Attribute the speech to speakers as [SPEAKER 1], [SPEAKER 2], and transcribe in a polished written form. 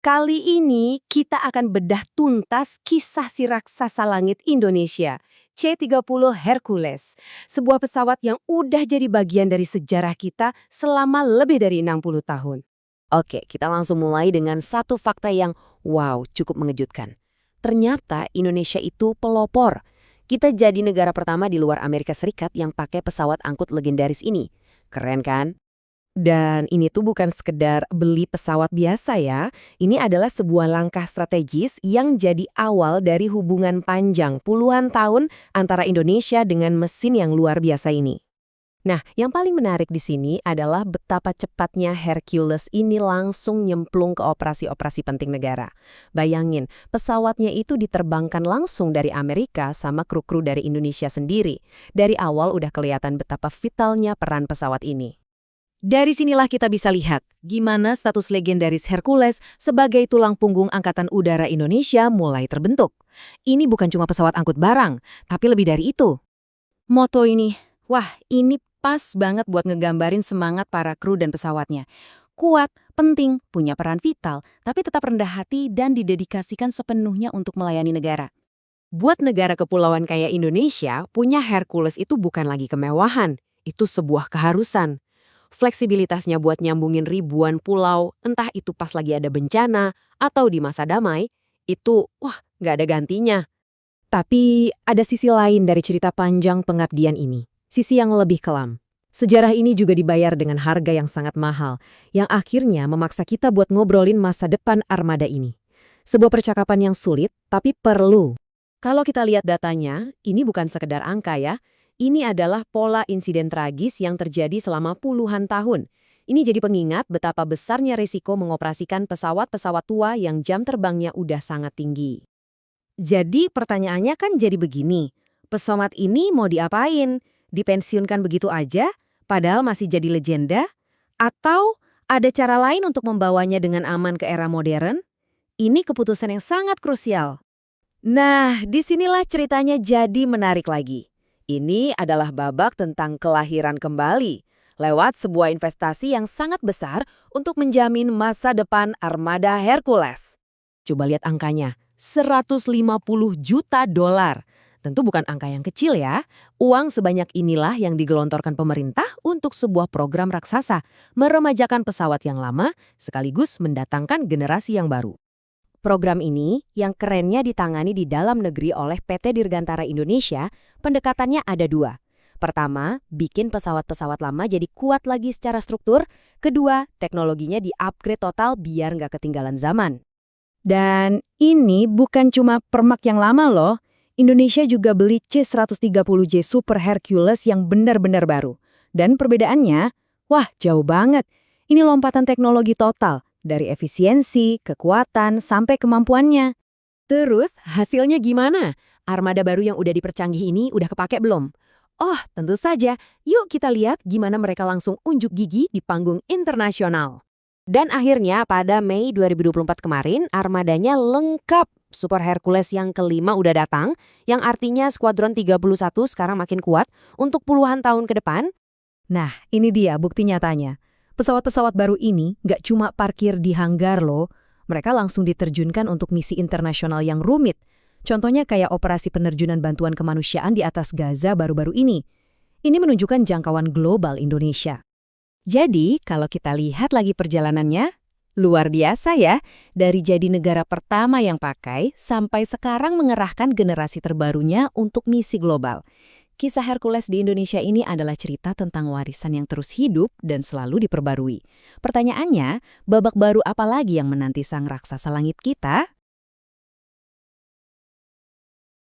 [SPEAKER 1] Kali ini kita akan bedah tuntas kisah si raksasa langit Indonesia, C-30 Hercules, sebuah pesawat yang udah jadi bagian dari sejarah kita selama lebih dari 60 tahun.
[SPEAKER 2] Oke, kita langsung mulai dengan satu fakta yang cukup mengejutkan. Ternyata Indonesia itu pelopor. Kita jadi negara pertama di luar Amerika Serikat yang pakai pesawat angkut legendaris ini. Keren kan?
[SPEAKER 1] Dan ini tuh bukan sekedar beli pesawat biasa ya, ini adalah sebuah langkah strategis yang jadi awal dari hubungan panjang puluhan tahun antara Indonesia dengan mesin yang luar biasa ini. Nah, yang paling menarik di sini adalah betapa cepatnya Hercules ini langsung nyemplung ke operasi-operasi penting negara. Bayangin, pesawatnya itu diterbangkan langsung dari Amerika sama kru-kru dari Indonesia sendiri. Dari awal udah kelihatan betapa vitalnya peran pesawat ini. Dari sinilah kita bisa lihat gimana status legendaris Hercules sebagai tulang punggung Angkatan Udara Indonesia mulai terbentuk. Ini bukan cuma pesawat angkut barang, tapi lebih dari itu. Moto ini, ini pas banget buat ngegambarin semangat para kru dan pesawatnya. Kuat, penting, punya peran vital, tapi tetap rendah hati dan didedikasikan sepenuhnya untuk melayani negara. Buat negara kepulauan kayak Indonesia, punya Hercules itu bukan lagi kemewahan, itu sebuah keharusan. Fleksibilitasnya buat nyambungin ribuan pulau, entah itu pas lagi ada bencana atau di masa damai, itu nggak ada gantinya. Tapi ada sisi lain dari cerita panjang pengabdian ini, sisi yang lebih kelam. Sejarah ini juga dibayar dengan harga yang sangat mahal, yang akhirnya memaksa kita buat ngobrolin masa depan armada ini. Sebuah percakapan yang sulit, tapi perlu. Kalau kita lihat datanya, ini bukan sekedar angka ya. Ini adalah pola insiden tragis yang terjadi selama puluhan tahun. Ini jadi pengingat betapa besarnya risiko mengoperasikan pesawat-pesawat tua yang jam terbangnya udah sangat tinggi. Jadi pertanyaannya kan jadi begini, pesawat ini mau diapain? Dipensiunkan begitu aja, padahal masih jadi legenda? Atau ada cara lain untuk membawanya dengan aman ke era modern? Ini keputusan yang sangat krusial. Nah, disinilah ceritanya jadi menarik lagi. Ini adalah babak tentang kelahiran kembali, lewat sebuah investasi yang sangat besar untuk menjamin masa depan armada Hercules. Coba lihat angkanya, 150 juta dolar. Tentu bukan angka yang kecil ya. Uang sebanyak inilah yang digelontorkan pemerintah untuk sebuah program raksasa, meremajakan pesawat yang lama sekaligus mendatangkan generasi yang baru. Program ini yang kerennya ditangani di dalam negeri oleh PT Dirgantara Indonesia, pendekatannya ada dua. Pertama, bikin pesawat-pesawat lama jadi kuat lagi secara struktur. Kedua, teknologinya di-upgrade total biar nggak ketinggalan zaman. Dan ini bukan cuma permak yang lama loh. Indonesia juga beli C-130J Super Hercules yang benar-benar baru. Dan perbedaannya, jauh banget. Ini lompatan teknologi total. Dari efisiensi, kekuatan, sampai kemampuannya. Terus, hasilnya gimana? Armada baru yang udah dipercanggih ini udah kepake belum? Oh, tentu saja. Yuk kita lihat gimana mereka langsung unjuk gigi di panggung internasional. Dan akhirnya pada Mei 2024 kemarin, armadanya lengkap. Super Hercules yang kelima udah datang, yang artinya Skuadron 31 sekarang makin kuat untuk puluhan tahun ke depan. Nah, ini dia bukti nyatanya. Pesawat-pesawat baru ini nggak cuma parkir di hanggar loh, mereka langsung diterjunkan untuk misi internasional yang rumit. Contohnya kayak operasi penerjunan bantuan kemanusiaan di atas Gaza baru-baru ini. Ini menunjukkan jangkauan global Indonesia. Jadi, kalau kita lihat lagi perjalanannya, luar biasa ya. Dari jadi negara pertama yang pakai, sampai sekarang mengerahkan generasi terbarunya untuk misi global. Kisah Hercules di Indonesia ini adalah cerita tentang warisan yang terus hidup dan selalu diperbarui. Pertanyaannya, babak baru apa lagi yang menanti sang raksasa langit kita?